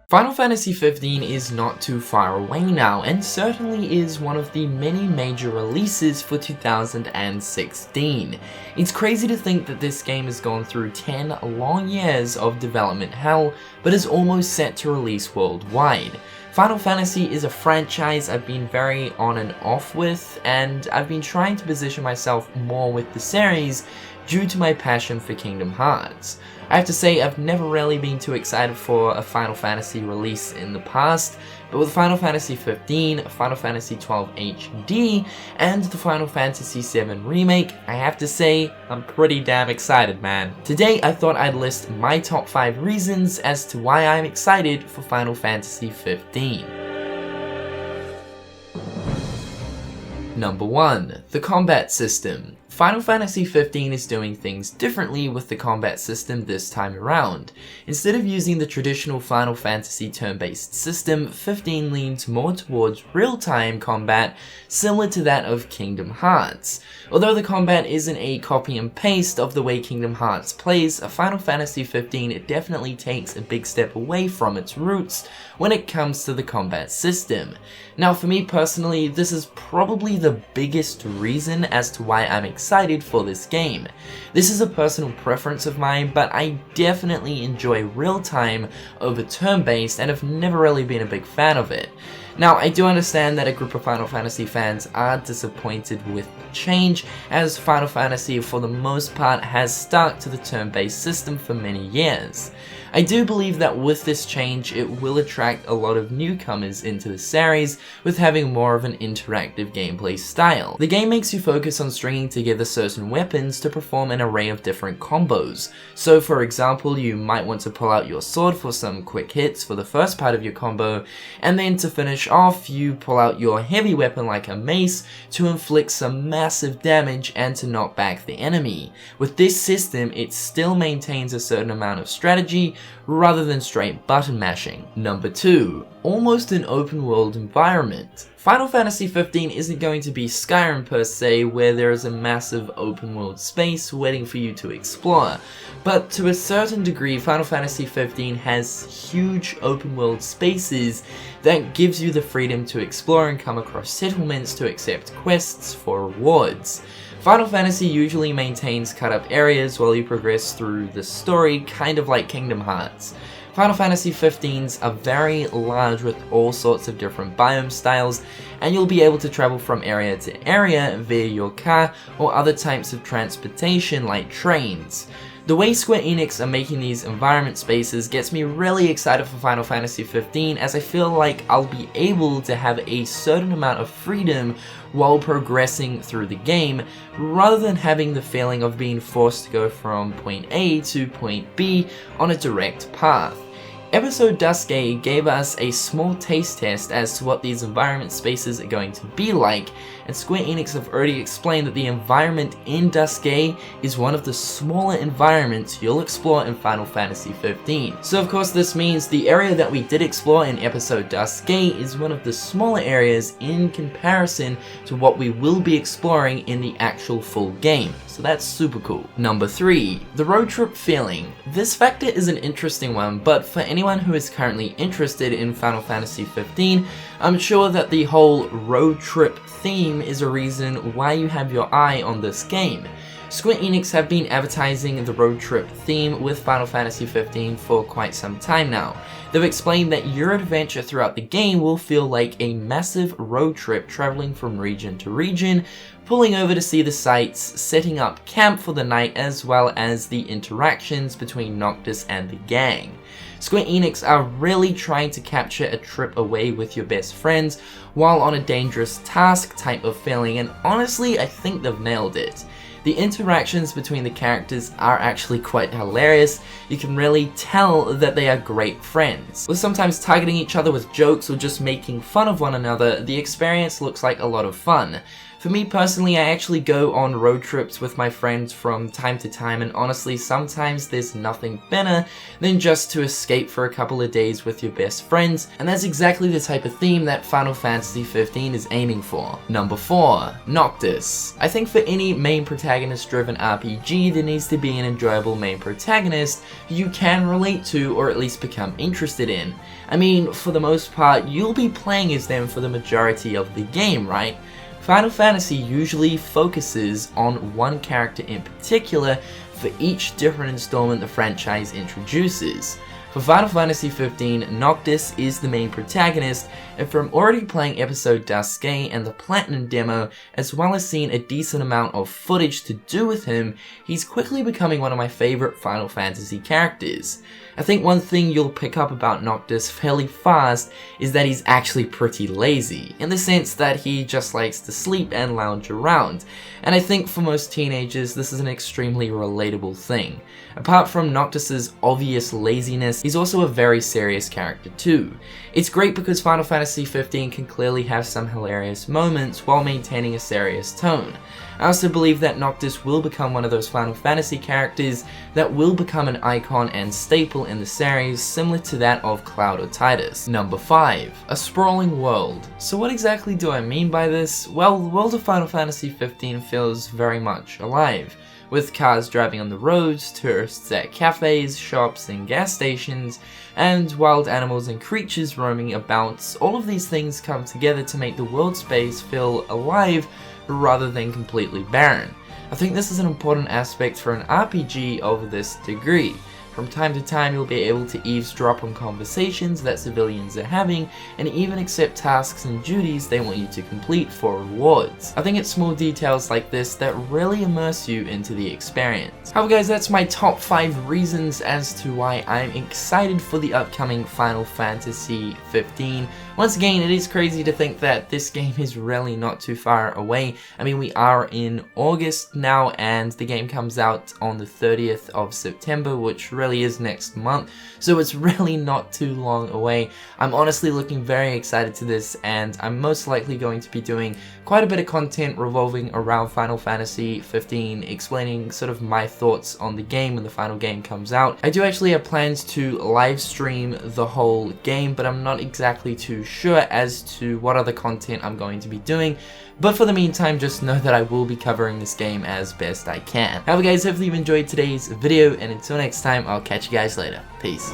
Final Fantasy 15 is not too far away now, and certainly is one of the many major releases for 2016. It's crazy to think that this game has gone through 10 long years of development hell, but is almost set to release worldwide. Final Fantasy is a franchise I've been very on and off with, and I've been trying to position myself more with the series due to my passion for Kingdom Hearts. I have to say I've never really been too excited for a Final Fantasy release in the past, but with Final Fantasy 15, Final Fantasy 12 HD, and the Final Fantasy 7 Remake, I have to say I'm pretty damn excited, man. Today I thought I'd list my top 5 reasons as to why I'm excited for Final Fantasy 15. Number 1. The combat system. Final Fantasy 15 is doing things differently with the combat system this time around. Instead of using the traditional Final Fantasy turn-based system, 15 leans more towards real-time combat, similar to that of Kingdom Hearts. Although the combat isn't a copy and paste of the way Kingdom Hearts plays, Final Fantasy 15 definitely takes a big step away from its roots when it comes to the combat system. Now for me personally, this is probably the biggest reason as to why I'm excited for this game. This is a personal preference of mine, but I definitely enjoy real-time over turn-based and have never really been a big fan of it. Now, I do understand that a group of Final Fantasy fans are disappointed with the change, as Final Fantasy for the most part has stuck to the turn-based system for many years. I do believe that with this change, it will attract a lot of newcomers into the series, with having more of an interactive gameplay style. The game makes you focus on stringing together certain weapons to perform an array of different combos. So for example, you might want to pull out your sword for some quick hits for the first part of your combo, and then to finish off, you pull out your heavy weapon like a mace to inflict some massive damage and to knock back the enemy. With this system, it still maintains a certain amount of strategy rather than straight button mashing. Number 2. Almost an open world environment. Final Fantasy 15 isn't going to be Skyrim per se, where there is a massive open world space waiting for you to explore, but to a certain degree Final Fantasy 15 has huge open world spaces that gives you the freedom to explore and come across settlements to accept quests for rewards. Final Fantasy usually maintains cut up areas while you progress through the story, kind of like Kingdom Hearts. Final Fantasy 15s are very large with all sorts of different biome styles, and you'll be able to travel from area to area via your car or other types of transportation like trains. The way Square Enix are making these environment spaces gets me really excited for Final Fantasy 15, as I feel like I'll be able to have a certain amount of freedom while progressing through the game, rather than having the feeling of being forced to go from point A to point B on a direct path. Episode Duscae gave us a small taste test as to what these environment spaces are going to be like, and Square Enix have already explained that the environment in Duscae is one of the smaller environments you'll explore in Final Fantasy 15. So of course this means the area that we did explore in episode Duscae is one of the smaller areas in comparison to what we will be exploring in the actual full game. So that's super cool. Number 3. The road trip feeling. This factor is an interesting one, but for anyone who is currently interested in Final Fantasy 15, I'm sure that the whole road trip theme is a reason why you have your eye on this game. Square Enix have been advertising the road trip theme with Final Fantasy 15 for quite some time now. They've explained that your adventure throughout the game will feel like a massive road trip traveling from region to region, pulling over to see the sights, setting up camp for the night, as well as the interactions between Noctis and the gang. Square Enix are really trying to capture a trip away with your best friends while on a dangerous task type of feeling, and honestly I think they've nailed it. The interactions between the characters are actually quite hilarious. You can really tell that they are great friends. With sometimes targeting each other with jokes or just making fun of one another, the experience looks like a lot of fun. For me personally, I actually go on road trips with my friends from time to time, and honestly, sometimes there's nothing better than just to escape for a couple of days with your best friends, and that's exactly the type of theme that Final Fantasy 15 is aiming for. Number 4. Noctis. I think for any main protagonist driven RPG, there needs to be an enjoyable main protagonist who you can relate to or at least become interested in. I mean, for the most part, you'll be playing as them for the majority of the game, right? Final Fantasy usually focuses on one character in particular for each different installment the franchise introduces. For Final Fantasy 15, Noctis is the main protagonist, and from already playing episode Duscae and the Platinum demo, as well as seeing a decent amount of footage to do with him, he's quickly becoming one of my favorite Final Fantasy characters. I think one thing you'll pick up about Noctis fairly fast is that he's actually pretty lazy, in the sense that he just likes to sleep and lounge around, and I think for most teenagers this is an extremely relatable thing. Apart from Noctis's obvious laziness, he's also a very serious character too. It's great because Final Fantasy 15 can clearly have some hilarious moments while maintaining a serious tone. I also believe that Noctis will become one of those Final Fantasy characters that will become an icon and staple in the series, similar to that of Cloud or Tidus. Number 5. A Sprawling World. So what exactly do I mean by this? Well, the world of Final Fantasy 15 feels very much alive, with cars driving on the roads, tourists at cafes, shops and gas stations, and wild animals and creatures roaming about. All of these things come together to make the world space feel alive rather than completely barren. I think this is an important aspect for an RPG of this degree. From time to time you'll be able to eavesdrop on conversations that civilians are having, and even accept tasks and duties they want you to complete for rewards. I think it's small details like this that really immerse you into the experience. However guys, that's my top 5 reasons as to why I'm excited for the upcoming Final Fantasy 15. Once again, it is crazy to think that this game is really not too far away. I mean, we are in August now and the game comes out on the 30th of September, which really is next month, so it's really not too long away. I'm honestly looking very excited to this, and I'm most likely going to be doing quite a bit of content revolving around Final Fantasy 15, explaining sort of my thoughts on the game when the final game comes out. I do actually have plans to live stream the whole game, but I'm not exactly too sure as to what other content I'm going to be doing. But for the meantime, just know that I will be covering this game as best I can. However guys, hopefully you've enjoyed today's video, and until next time, I'll catch you guys later. Peace.